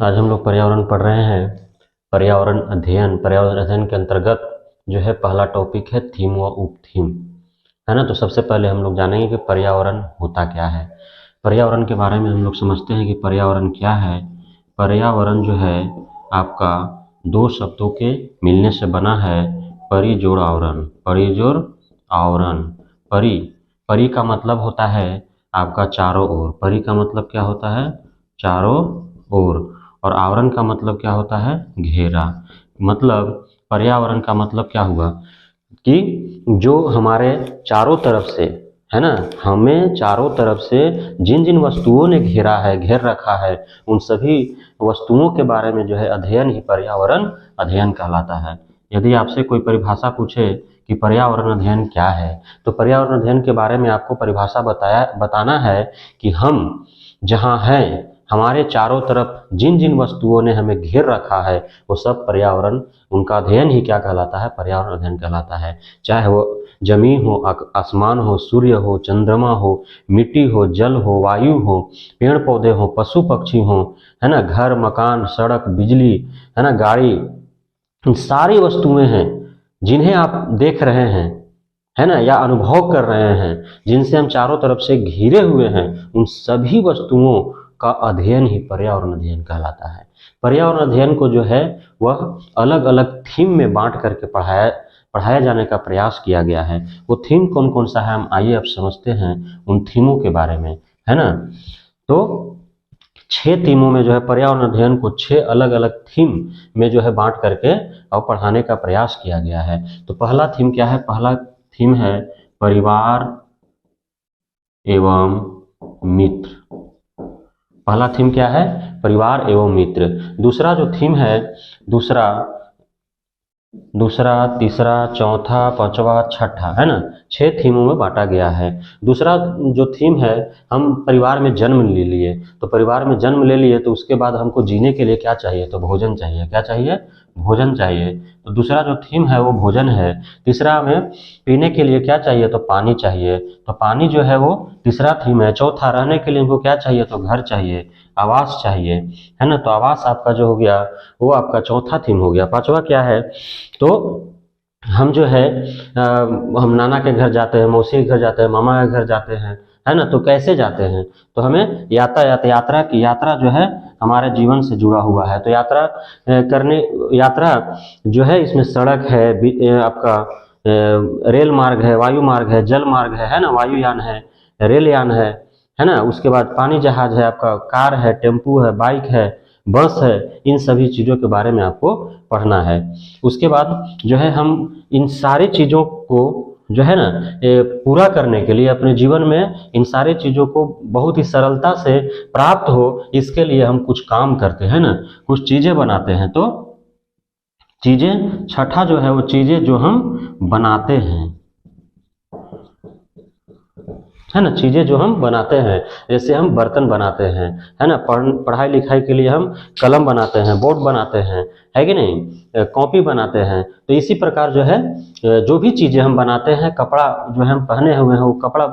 आज हम लोग पर्यावरण पढ़ रहे हैं। पर्यावरण अध्ययन के अंतर्गत जो है पहला टॉपिक है थीम व उप थीम, है ना। तो सबसे पहले हम लोग जानेंगे कि पर्यावरण होता क्या है। पर्यावरण के बारे में हम लोग समझते हैं कि पर्यावरण क्या है। पर्यावरण जो है आपका दो शब्दों के मिलने से बना है, परि जोड़ आवरण। परि जोड़ आवरण। परि परि का मतलब होता है आपका चारों ओर। परि का मतलब क्या होता है? चारों ओर। और आवरण का मतलब क्या होता है? घेरा। मतलब पर्यावरण का मतलब क्या हुआ कि जो हमारे चारों तरफ से, है ना, हमें चारों तरफ से जिन जिन वस्तुओं ने घेरा है, घेर रखा है, उन सभी वस्तुओं के बारे में जो है अध्ययन ही पर्यावरण अध्ययन कहलाता है। यदि आपसे कोई परिभाषा पूछे कि पर्यावरण अध्ययन क्या है, तो पर्यावरण अध्ययन के बारे में आपको परिभाषा बताना है कि हम जहाँ हैं, हमारे चारों तरफ जिन जिन वस्तुओं ने हमें घेर रखा है, वो सब पर्यावरण, उनका अध्ययन ही क्या कहलाता है? पर्यावरण अध्ययन कहलाता है। चाहे वो जमीन हो, आसमान हो, सूर्य हो, चंद्रमा हो, मिट्टी हो, जल हो, वायु हो, पेड़ पौधे हो, पशु पक्षी हो, है ना, घर मकान, सड़क, बिजली, है ना, गाड़ी, इन सारी वस्तुएं हैं जिन्हें आप देख रहे हैं, है ना, या अनुभव कर रहे हैं, जिनसे हम चारों तरफ से घिरे हुए हैं, उन सभी वस्तुओं का अध्ययन ही पर्यावरण अध्ययन कहलाता है। पर्यावरण अध्ययन को जो है वह अलग अलग थीम में बांट करके पढ़ाया जाने का प्रयास किया गया है। वो थीम कौन कौन सा है, हम आइए अब समझते हैं उन थीमों के बारे में, है ना। तो 6 थीमों में जो है पर्यावरण अध्ययन को 6 अलग अलग थीम में जो है बांट करके और पढ़ाने का प्रयास किया गया है। तो पहला थीम क्या है? पहला थीम है परिवार एवं मित्र। पहला थीम क्या है? परिवार एवं मित्र। दूसरा जो थीम है, दूसरा, तीसरा, चौथा, पांचवा, छठा, है ना, 6 थीमों में बांटा गया है। दूसरा जो थीम है, हम परिवार में जन्म ले लिए, तो परिवार में जन्म ले लिए तो उसके बाद हमको जीने के लिए क्या चाहिए? तो भोजन चाहिए। क्या चाहिए? भोजन चाहिए। तो दूसरा जो थीम है वो भोजन है। तीसरा हमें पीने के लिए क्या चाहिए? तो पानी चाहिए। तो पानी जो है वो तीसरा थीम है। चौथा, रहने के लिए हमको क्या चाहिए? तो घर चाहिए, आवास चाहिए, है ना। तो आवास आपका जो हो गया वो आपका चौथा थीम हो गया। पांचवा क्या है? तो हम जो है हम नाना के घर जाते हैं, मौसी के घर जाते हैं, मामा के घर जाते हैं, है ना। तो कैसे जाते हैं? तो हमें यात्रा जो है हमारे जीवन से जुड़ा हुआ है। तो यात्रा जो है इसमें सड़क है, आपका रेल मार्ग है, वायु मार्ग है, जल मार्ग है ना, वायुयान है, रेल यान है ना। उसके बाद पानी जहाज है, आपका कार है, टेम्पू है, बाइक है, बस है। इन सभी चीज़ों के बारे में आपको पढ़ना है। उसके बाद जो है हम इन सारी चीज़ों को जो है ना पूरा करने के लिए अपने जीवन में इन सारी चीज़ों को बहुत ही सरलता से प्राप्त हो, इसके लिए हम कुछ काम करते हैं ना, कुछ चीज़ें बनाते हैं। तो चीज़ें, छठा जो है वो चीज़ें जो हम बनाते हैं, है ना, चीज़ें जो हम बनाते हैं। जैसे हम बर्तन बनाते हैं, है ना, पढ़ाई लिखाई के लिए हम कलम बनाते हैं, बोर्ड बनाते हैं, है कि नहीं, कॉपी बनाते हैं। तो इसी प्रकार जो है जो भी चीज़ें हम बनाते हैं, कपड़ा जो हम पहने हुए हैं वो कपड़ा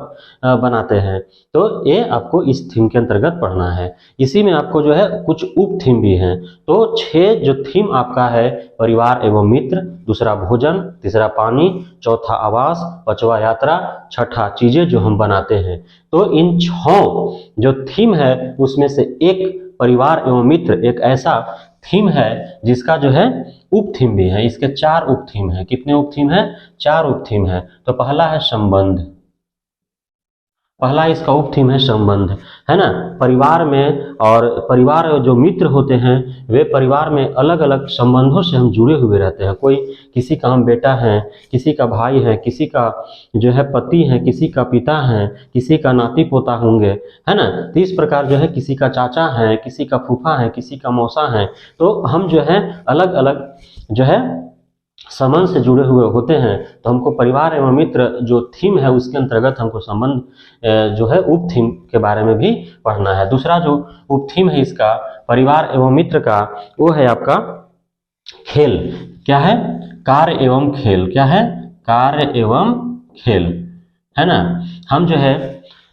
बनाते हैं। तो ये आपको इस थीम के अंतर्गत पढ़ना है। इसी में आपको जो है कुछ उप थीम भी हैं। तो 6 जो थीम आपका है, परिवार एवं मित्र, दूसरा भोजन, तीसरा पानी, चौथा आवास, पांचवा यात्रा, छठा चीजें जो हम बनाते हैं। तो इन 6 जो थीम है उसमें से एक परिवार एवं मित्र एक ऐसा थीम है जिसका जो है उप थीम भी है। इसके 4 उप थीम है। कितने उप थीम है? 4 उप थीम है। तो पहला है संबंध। पहला इसका उप थीम है संबंध, है ना। परिवार में, और परिवार जो मित्र होते हैं वे परिवार में अलग अलग संबंधों से हम जुड़े हुए रहते हैं। कोई, किसी का हम बेटा है, किसी का भाई है, किसी का जो है पति है, किसी का पिता है, किसी का नाती पोता होंगे, है ना। तो इस प्रकार जो है किसी का चाचा है, किसी का फूफा है, किसी का मौसा है। तो हम जो है अलग अलग जो है संबंध से जुड़े हुए होते हैं। तो हमको परिवार एवं मित्र जो थीम है उसके अंतर्गत हमको संबंध जो है उप थीम के बारे में भी पढ़ना है। दूसरा जो उप थीम है इसका परिवार एवं मित्र का, वो है आपका खेल। क्या है? कार्य एवं खेल। क्या है? कार्य एवं खेल, है ना। हम जो है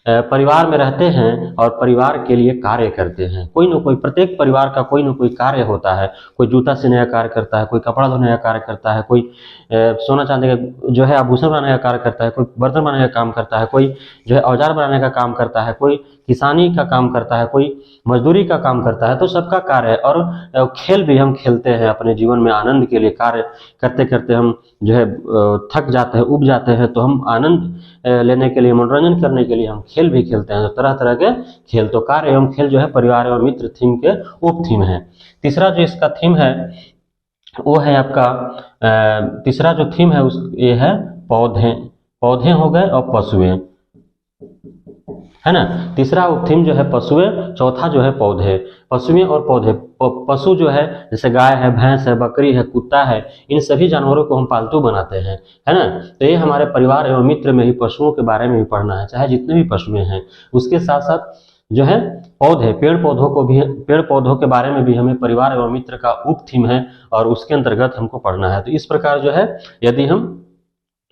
परिवार में रहते हैं और परिवार के लिए कार्य करते हैं। कोई ना कोई, प्रत्येक परिवार का कोई ना कोई कार्य होता है। कोई जूता सिलने का कार्य करता है, कोई कपड़ा धोने का कार्य करता है, कोई सोना चांदी का जो है आभूषण बनाने का कार्य करता है, कोई बर्तन बनाने का काम करता है, कोई जो है औजार बनाने का काम करता है, कोई किसानी का काम करता है, कोई मजदूरी का काम करता है। तो सबका कार्य है। और खेल भी हम खेलते हैं अपने जीवन में आनंद के लिए। कार्य करते करते हम जो है थक जाते हैं, उब जाते हैं, तो हम आनंद लेने के लिए, मनोरंजन करने के लिए हम खेल भी खेलते हैं। तो तरह तरह के खेल, तो कार्य एवं खेल जो है परिवार एवं मित्र थीम के उप थीम है। तीसरा जो इसका थीम है वो है आपका तीसरा जो थीम है ये है पौधे। पौधे हो गए और पशुएं, है ना। तीसरा उपथीम जो है पशुएं, चौथा जो है पौधे। पशुएं और पौधे, पशु जो है जैसे गाय है, भैंस है, बकरी है, कुत्ता है, इन सभी जानवरों को हम पालतू बनाते हैं, है ना। तो ये हमारे परिवार एवं मित्र में ही पशुओं के बारे में भी पढ़ना है, चाहे जितने भी पशुएं हैं। उसके साथ साथ जो है पौधे, पेड़ पौधों को भी, पेड़ पौधों के बारे में भी हमें परिवार एवं मित्र का उप थीम है और उसके अंतर्गत हमको पढ़ना है। तो इस प्रकार जो है यदि हम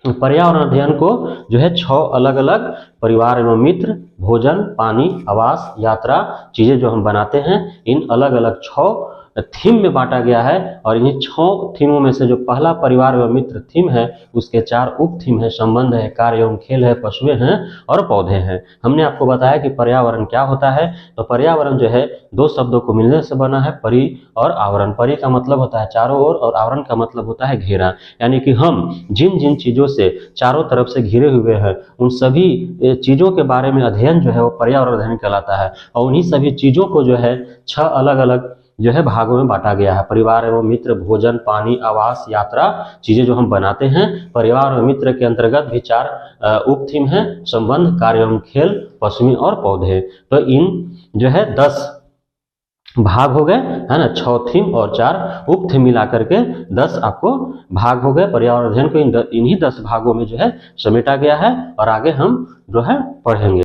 पर्यावरण अध्ययन को जो है 6 अलग अलग परिवार एवं मित्र, भोजन, पानी, आवास, यात्रा, चीजें जो हम बनाते हैं, इन अलग अलग 6 थीम में बांटा गया है। और इन्हीं 6 थीमों में से जो पहला परिवार एवं मित्र थीम है, उसके 4 उप थीम है, संबंध है, कार्य एवं खेल है, पशुएं हैं और पौधे हैं। हमने आपको बताया कि पर्यावरण क्या होता है। तो पर्यावरण जो है 2 शब्दों को मिलने से बना है, परि और आवरण। परि का मतलब होता है चारों ओर और आवरण का मतलब होता है घेरा। यानी कि हम जिन जिन चीजों से चारों तरफ से घिरे हुए हैं, उन सभी चीजों के बारे में अध्ययन जो है वो पर्यावरण अध्ययन कहलाता है। और उन्हीं सभी चीजों को जो है 6 अलग अलग जो है भागों में बांटा गया है। परिवार एवं मित्र, भोजन, पानी, आवास, यात्रा, चीजें जो हम बनाते हैं। परिवार और मित्र के अंतर्गत भी 4 उप थीम है, संबंध, कार्य एवं खेल, पशुएं और पौधे। तो इन जो है 10 भाग हो गए, है ना। 6 थीम और 4 उप थीम मिला करके 10 आपको भाग हो गए। पर्यावरण अध्ययन को इन्हीं 10 भागों में जो है समेटा गया है और आगे हम जो है पढ़ेंगे।